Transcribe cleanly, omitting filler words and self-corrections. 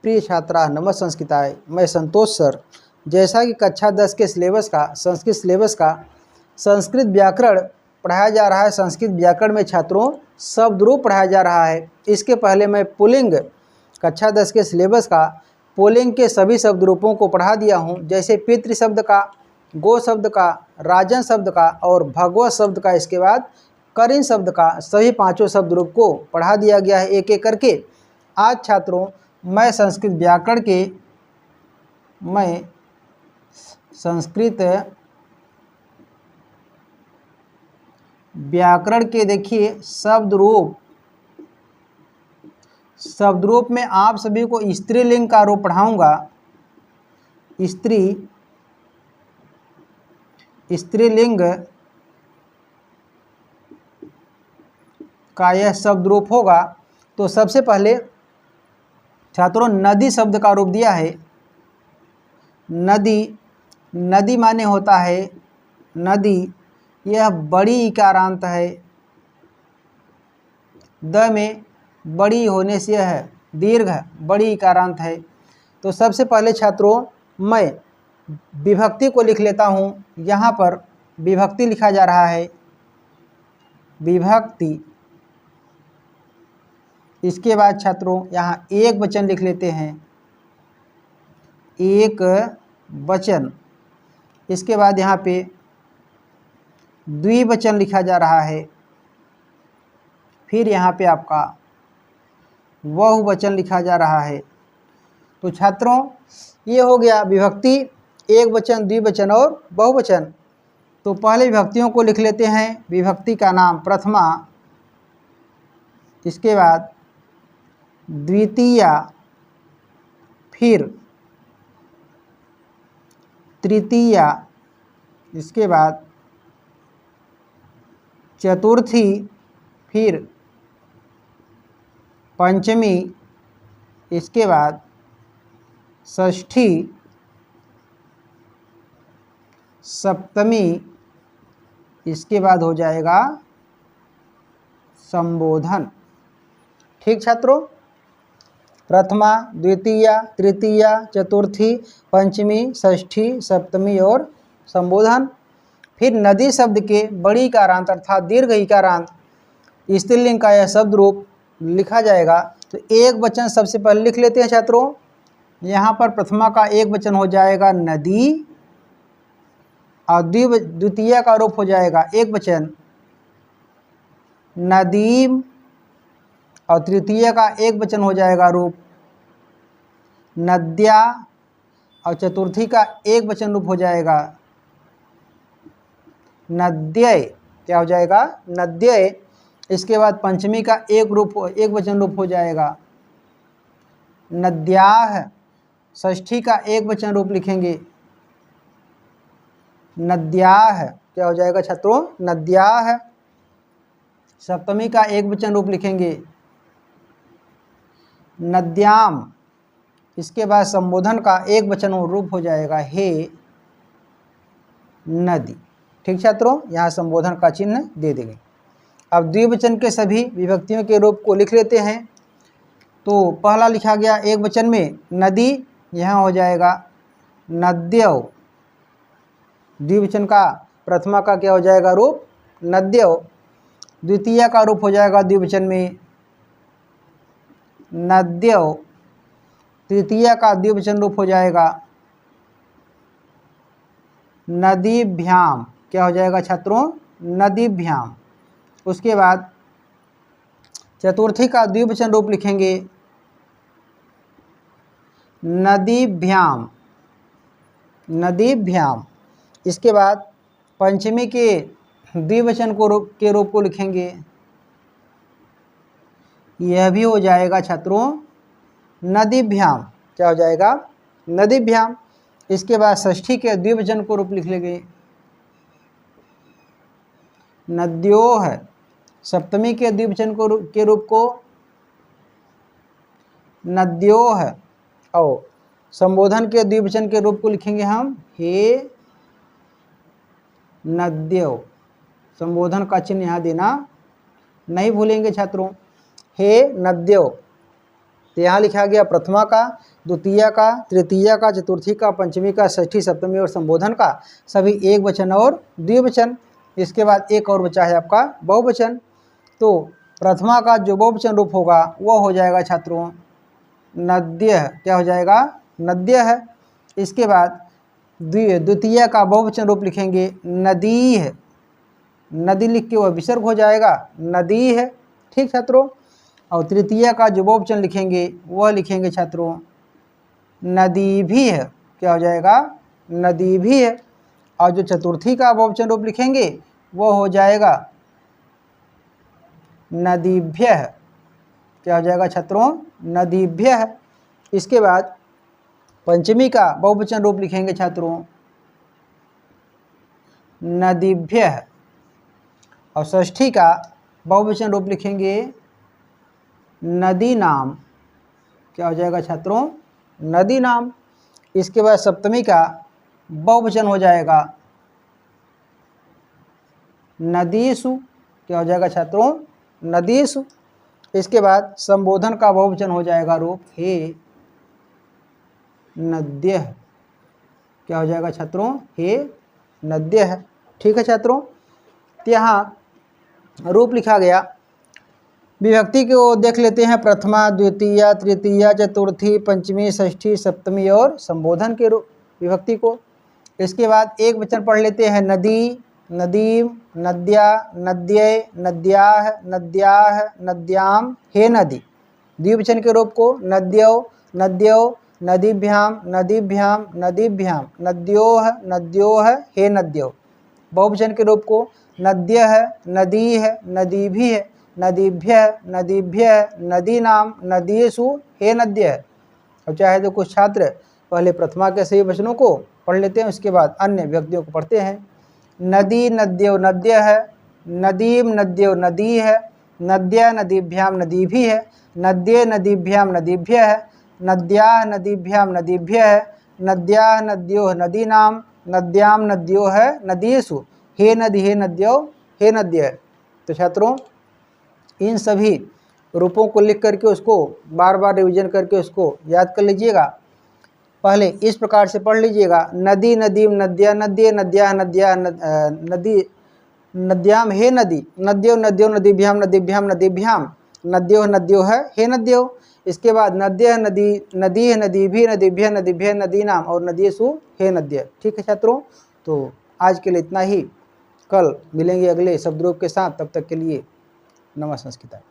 प्रिय छात्रा, नमः संस्कृताय। मैं संतोष सर। जैसा कि कक्षा 10 के सिलेबस का संस्कृत सिलेबस का संस्कृत व्याकरण पढ़ाया जा रहा है, संस्कृत व्याकरण में छात्रों शब्द रूप पढ़ाया जा रहा है। इसके पहले मैं पुल्लिंग कक्षा 10 के सिलेबस का पुल्लिंग के सभी शब्द रूपों को पढ़ा दिया हूँ, जैसे पितृ शब्द का, गो शब्द का, राजन शब्द का और भगवत शब्द का। इसके बाद करिन शब्द का, सभी पांचों शब्द रूप को पढ़ा दिया गया है एक एक करके। आज छात्रों मैं संस्कृत व्याकरण के देखिए शब्द रूप में आप सभी को स्त्रीलिंग का रूप पढ़ाऊंगा। स्त्रीलिंग का यह शब्द रूप होगा। तो सबसे पहले छात्रों नदी शब्द का रूप दिया है। नदी माने होता है नदी, यह बड़ी इकारांत है। द में बड़ी होने से यह दीर्घ बड़ी इकारांत है। तो सबसे पहले छात्रों मैं विभक्ति को लिख लेता हूँ। यहाँ पर विभक्ति लिखा जा रहा है, विभक्ति। इसके बाद छात्रों यहाँ एक वचन लिख लेते हैं, एक वचन। इसके बाद यहाँ पे द्विवचन लिखा जा रहा है। फिर यहाँ पे आपका बहुवचन लिखा जा रहा है। तो छात्रों ये हो गया विभक्ति, एक वचन, द्विवचन और बहुवचन। तो पहले विभक्तियों को लिख लेते हैं। विभक्ति का नाम प्रथमा, इसके बाद द्वितीया, फिर तृतीया, इसके बाद चतुर्थी, फिर पंचमी, इसके बाद षष्ठी, सप्तमी, इसके बाद हो जाएगा संबोधन। ठीक छात्रों, प्रथमा, द्वितीया, तृतीया, चतुर्थी, पंचमी, षष्ठी, सप्तमी और संबोधन। फिर नदी शब्द के बड़ी इकारांत अर्थात दीर्घ इकारांत स्त्रीलिंग का यह शब्द रूप लिखा जाएगा। तो एक वचन सबसे पहले लिख लेते हैं छात्रों। यहाँ पर प्रथमा का एक वचन हो जाएगा नदी, और द्वितीय का रूप हो जाएगा एक वचन नदीम, और तृतीय का एक वचन हो जाएगा रूप नद्या, और चतुर्थी का एक वचन रूप हो जाएगा नद्यय। क्या हो जाएगा? नद्यय। इसके बाद पंचमी का एक वचन रूप हो जाएगा नद्याह। षष्ठी का एक वचन रूप लिखेंगे नद्याह। क्या हो जाएगा छात्रों? नद्याह। सप्तमी का एक वचन रूप लिखेंगे नद्याम। इसके बाद संबोधन का एक वचन रूप हो जाएगा हे नदी। ठीक छात्रों, यहाँ संबोधन का चिन्ह दे देंगे। अब द्विवचन के सभी विभक्तियों के रूप को लिख लेते हैं। तो पहला लिखा गया एक वचन में नदी, यहाँ हो जाएगा नद्यौ। द्विवचन का प्रथमा का क्या हो जाएगा रूप? नद्यौ। द्वितीय का रूप हो जाएगा द्विवचन में नद्यौ। तृतीय का द्विवचन रूप हो जाएगा नदीभ्याम। क्या हो जाएगा छात्रों? नदीभ्याम। उसके बाद चतुर्थी का द्विवचन रूप लिखेंगे नदीभ्याम, नदीभ्याम। इसके बाद पंचमी के द्विवचन के रूप को लिखेंगे, यह भी हो जाएगा छात्रों नदीभ्याम। क्या हो जाएगा? नदीभ्याम। इसके बाद षष्ठी के द्विवचन को रूप लिख लेंगे नद्योः। सप्तमी के द्विवचन के रूप को नद्योः, और संबोधन के द्विवचन के रूप को लिखेंगे हम हे नद्यो। संबोधन का चिन्ह यहाँ देना नहीं भूलेंगे छात्रों, हे नद्यो। तो यहाँ लिखा गया प्रथमा का, द्वितीया का, तृतीया का, चतुर्थी का, पंचमी का, षष्ठी, सप्तमी और संबोधन का सभी एक वचन और द्विवचन। इसके बाद एक और बचा है आपका बहुवचन। तो प्रथमा का जो बहुवचन रूप होगा वह हो जाएगा छात्रों नद्यः। क्या हो जाएगा? नद्यः। इसके बाद द्वितीय का बहुवचन रूप लिखेंगे नदीः। नदी लिख के वह विसर्ग हो जाएगा नदी है। ठीक छात्रों। और तृतीय का जो बहुवचन लिखेंगे वह लिखेंगे छात्रों नदी भी है। क्या हो जाएगा? नदी भी है। और जो चतुर्थी का बहुवचन रूप लिखेंगे वह हो जाएगा नदीभ्यः। क्या हो जाएगा छात्रों? नदीभ्यः। इसके बाद पंचमी का बहुवचन रूप लिखेंगे छात्रों नदीभ्यः। और षष्ठी का बहुवचन रूप लिखेंगे नदी नाम। क्या हो जाएगा छात्रों? नदी नाम। इसके बाद सप्तमी का बहुवचन हो जाएगा नदीषु। क्या हो जाएगा छात्रों? नदीषु। इसके बाद संबोधन का बहुवचन हो जाएगा रूप हे नद्यः। क्या हो जाएगा छात्रों? हे नद्यः। ठीक है छात्रों। तो यहाँ रूप लिखा गया। विभक्ति को देख लेते हैं, प्रथमा, द्वितीय, तृतीय, चतुर्थी, पंचमी, षष्ठी, सप्तमी और संबोधन के रूप विभक्ति को। इसके बाद एक वचन पढ़ लेते हैं नदी, नदीम, नद्या, नद्ये, नद्याः, नद्याः, नद्याम, हे नदी। द्विवचन के रूप को नद्यौ, नद्यौ, नदीभ्याम, नदीभ्याम, नदीभ्याम, नद्योः, नद्योः, हे नद्यौ। बहुवचन के रूप को नद्यः, नदीः, नदीभिः, नदीभ्यः, नदीभ्यः, नदीनाम, नदीषु, हे नद्यः। अब चाहे तो कुछ छात्र पहले प्रथमा के सही वचनों को पढ़ लेते हैं, उसके बाद अन्य व्यक्तियों को पढ़ते हैं। नदी नद्यो नद्यः, नदीम नद्यो नदीः, नद्या नदीभ्याम नदीभिः, नद्ये नदीभ्याम नदीभ्यः, नद्याः नदीभ्याम नदीभ्यः, नद्याः नद्योः नदीनाम, नद्याम नद्योः नदीषु, हे नदी, हे नद्यो, हे नद्यः। तो छात्रों इन सभी रूपों को लिख करके उसको बार बार रिवीजन करके उसको याद कर लीजिएगा। पहले इस प्रकार से पढ़ लीजिएगा नदी, नदीम, नद्या, नद्ये, नद्या, नद्या, नदी, नद्याम, हे नदी, नद्यो, नद्यो, नदीभ्याम, नदीभ्याम, नदीभ्याम, नद्यो, नद्यो है, हे नद्यो। इसके बाद नद्य, नदी, नदी, नदीभी, नदीभ्य, नदीभ्य, नदीनाम और नदीसु, हे नद्य। ठीक है छात्रों। तो आज के लिए इतना ही। कल मिलेंगे अगले शब्द रूप के साथ। तब तक के लिए नमः संस्कृता।